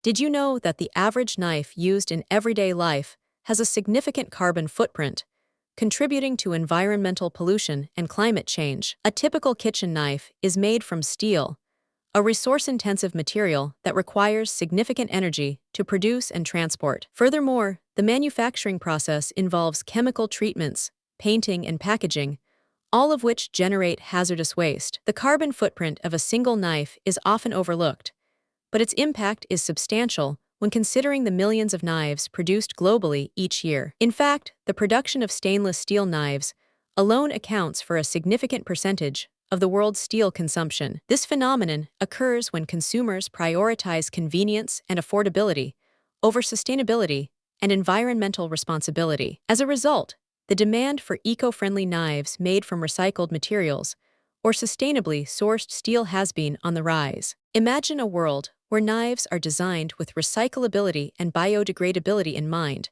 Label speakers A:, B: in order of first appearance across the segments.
A: Did you know that the average knife used in everyday life has a significant carbon footprint, contributing to environmental pollution and climate change? A typical kitchen knife is made from steel, a resource-intensive material that requires significant energy to produce and transport. Furthermore, the manufacturing process involves chemical treatments, painting, and packaging, all of which generate hazardous waste. The carbon footprint of a single knife is often overlooked, but its impact is substantial when considering the millions of knives produced globally each year. In fact, the production of stainless steel knives alone accounts for a significant percentage of the world's steel consumption. This phenomenon occurs when consumers prioritize convenience and affordability over sustainability and environmental responsibility. As a result, the demand for eco-friendly knives made from recycled materials or sustainably sourced steel has been on the rise. Imagine a world where knives are designed with recyclability and biodegradability in mind,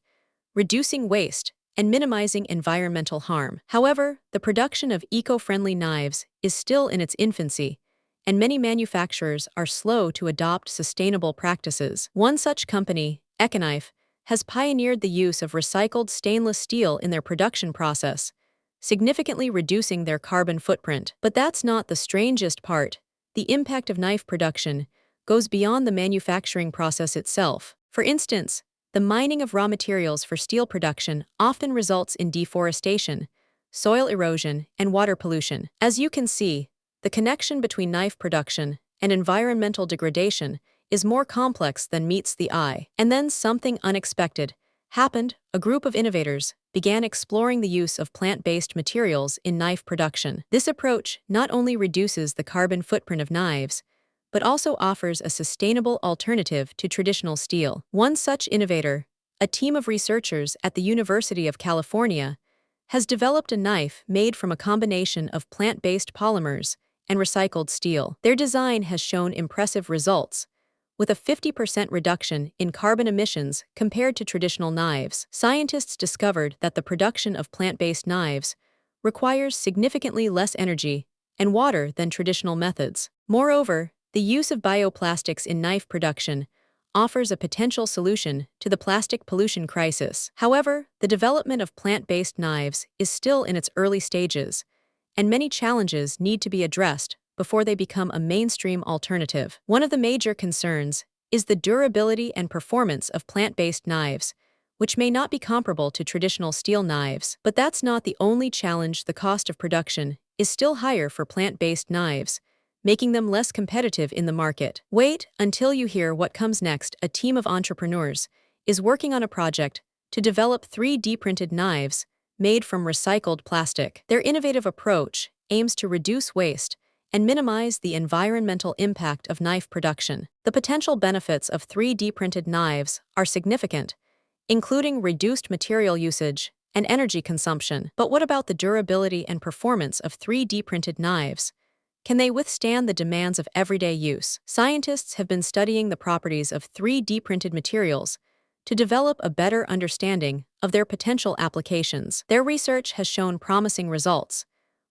A: reducing waste and minimizing environmental harm. However, the production of eco-friendly knives is still in its infancy, and many manufacturers are slow to adopt sustainable practices. One such company, Ecoknife, has pioneered the use of recycled stainless steel in their production process, significantly reducing their carbon footprint. But that's not the strangest part. The impact of knife production goes beyond the manufacturing process itself. For instance, the mining of raw materials for steel production often results in deforestation, soil erosion, and water pollution. As you can see, the connection between knife production and environmental degradation is more complex than meets the eye. And then something unexpected happened. A group of innovators began exploring the use of plant-based materials in knife production. This approach not only reduces the carbon footprint of knives, but also offers a sustainable alternative to traditional steel. One such innovator, a team of researchers at the University of California, has developed a knife made from a combination of plant-based polymers and recycled steel. Their design has shown impressive results, with a 50% reduction in carbon emissions compared to traditional knives. Scientists discovered that the production of plant-based knives requires significantly less energy and water than traditional methods. Moreover, the use of bioplastics in knife production offers a potential solution to the plastic pollution crisis. However, the development of plant-based knives is still in its early stages, and many challenges need to be addressed before they become a mainstream alternative. One of the major concerns is the durability and performance of plant-based knives, which may not be comparable to traditional steel knives. But that's not the only challenge. The cost of production is still higher for plant-based knives, making them less competitive in the market. Wait until you hear what comes next. A team of entrepreneurs is working on a project to develop 3D printed knives made from recycled plastic. Their innovative approach aims to reduce waste and minimize the environmental impact of knife production. The potential benefits of 3D printed knives are significant, including reduced material usage and energy consumption. But what about the durability and performance of 3D printed knives? Can they withstand the demands of everyday use? Scientists have been studying the properties of 3D printed materials to develop a better understanding of their potential applications. Their research has shown promising results,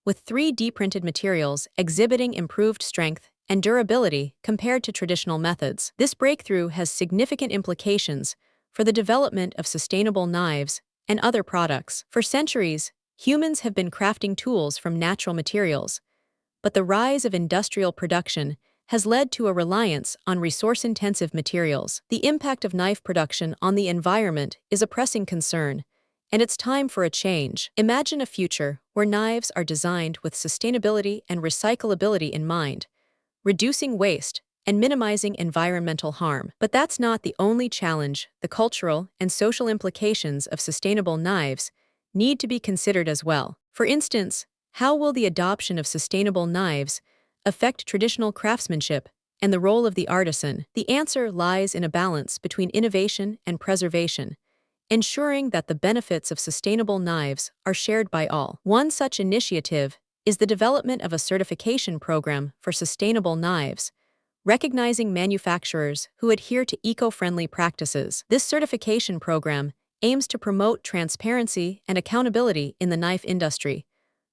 A: with 3D printed materials exhibiting improved strength and durability compared to traditional methods. This breakthrough has significant implications for the development of sustainable knives and other products. For centuries, humans have been crafting tools from natural materials, but the rise of industrial production has led to a reliance on resource-intensive materials. The impact of knife production on the environment is a pressing concern, and it's time for a change. Imagine a future where knives are designed with sustainability and recyclability in mind, reducing waste and minimizing environmental harm. But that's not the only challenge. The cultural and social implications of sustainable knives need to be considered as well. For instance, how will the adoption of sustainable knives affect traditional craftsmanship and the role of the artisan? The answer lies in a balance between innovation and preservation, ensuring that the benefits of sustainable knives are shared by all. One such initiative is the development of a certification program for sustainable knives, recognizing manufacturers who adhere to eco-friendly practices. This certification program aims to promote transparency and accountability in the knife industry,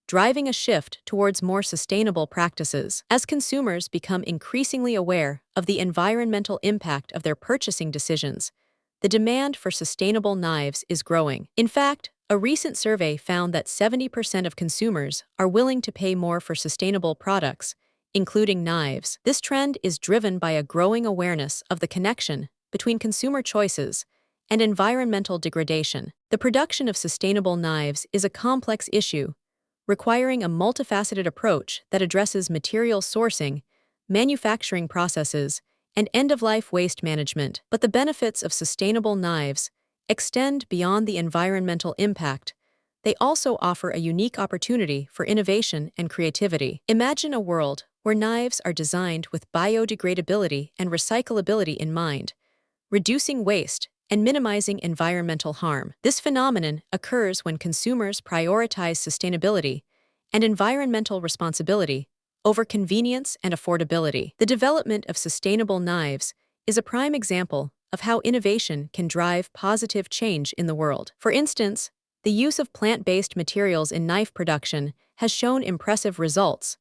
A: driving a shift towards more sustainable practices. As consumers become increasingly aware of the environmental impact of their purchasing decisions, the demand for sustainable knives is growing. In fact, a recent survey found that 70% of consumers are willing to pay more for sustainable products, including knives. This trend is driven by a growing awareness of the connection between consumer choices and environmental degradation. The production of sustainable knives is a complex issue, requiring a multifaceted approach that addresses material sourcing, manufacturing processes, and end-of-life waste management. But the benefits of sustainable knives extend beyond the environmental impact. They also offer a unique opportunity for innovation and creativity. Imagine a world where knives are designed with biodegradability and recyclability in mind, reducing waste and minimizing environmental harm. This phenomenon occurs when consumers prioritize sustainability and environmental responsibility over convenience and affordability. The development of sustainable knives is a prime example of how innovation can drive positive change in the world. For instance, the use of plant-based materials in knife production has shown impressive results,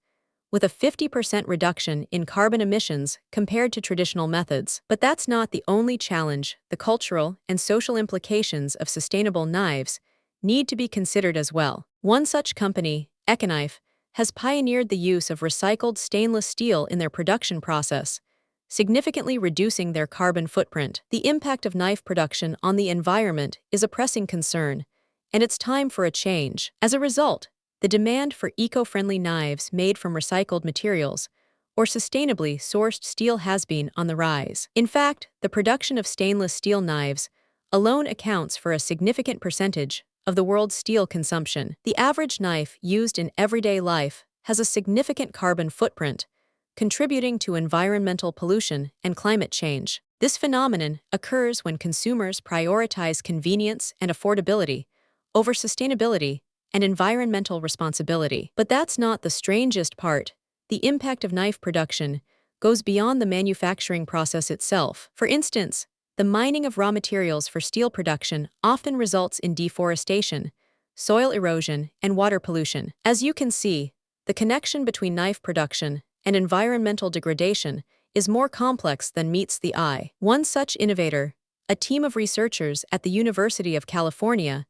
A: with a 50% reduction in carbon emissions compared to traditional methods. But that's not the only challenge. The cultural and social implications of sustainable knives need to be considered as well. One such company, Ecoknife, has pioneered the use of recycled stainless steel in their production process, significantly reducing their carbon footprint. The impact of knife production on the environment is a pressing concern, and it's time for a change. As a result, the demand for eco-friendly knives made from recycled materials or sustainably sourced steel has been on the rise. In fact, the production of stainless steel knives alone accounts for a significant percentage of the world's steel consumption. The average knife used in everyday life has a significant carbon footprint, contributing to environmental pollution and climate change. This phenomenon occurs when consumers prioritize convenience and affordability over sustainability and environmental responsibility. But that's not the strangest part. The impact of knife production goes beyond the manufacturing process itself. For instance, the mining of raw materials for steel production often results in deforestation, soil erosion, and water pollution. As you can see, the connection between knife production and environmental degradation is more complex than meets the eye. One such innovator, a team of researchers at the University of California,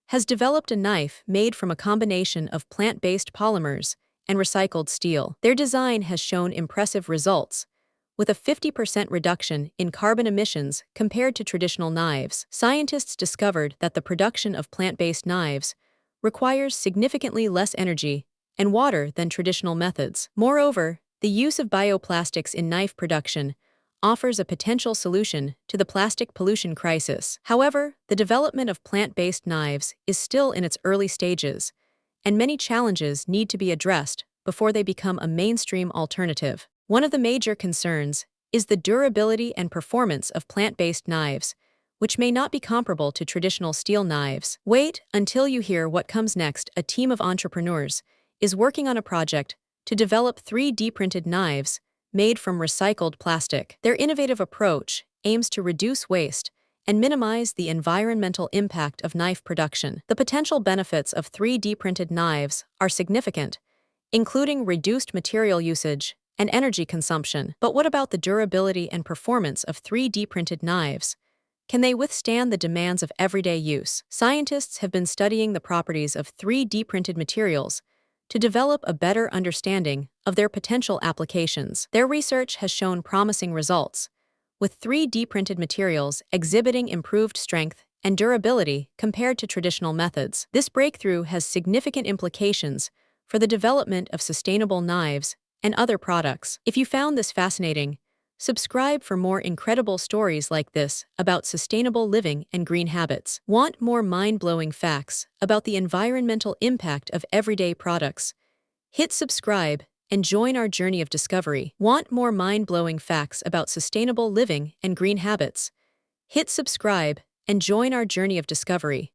A: has developed a knife made from a combination of plant-based polymers and recycled steel. Their design has shown impressive results, with a 50% reduction in carbon emissions compared to traditional knives. Scientists discovered that the production of plant-based knives requires significantly less energy and water than traditional methods. Moreover, the use of bioplastics in knife production offers a potential solution to the plastic pollution crisis. However, the development of plant-based knives is still in its early stages, and many challenges need to be addressed before they become a mainstream alternative. One of the major concerns is the durability and performance of plant-based knives, which may not be comparable to traditional steel knives. Wait until you hear what comes next. A team of entrepreneurs is working on a project to develop 3D printed knives made from recycled plastic. Their innovative approach aims to reduce waste and minimize the environmental impact of knife production. The potential benefits of 3D printed knives are significant, including reduced material usage and energy consumption. But what about the durability and performance of 3D printed knives? Can they withstand the demands of everyday use? Scientists have been studying the properties of 3D printed materials to develop a better understanding of their potential applications. Their research has shown promising results, with 3D printed materials exhibiting improved strength and durability compared to traditional methods. This breakthrough has significant implications for the development of sustainable knives and other products. If you found this fascinating, subscribe for more incredible stories like this about sustainable living and green habits. Want more mind-blowing facts about the environmental impact of everyday products? Hit subscribe and join our journey of discovery. Want more mind-blowing facts about sustainable living and green habits? Hit subscribe and join our journey of discovery.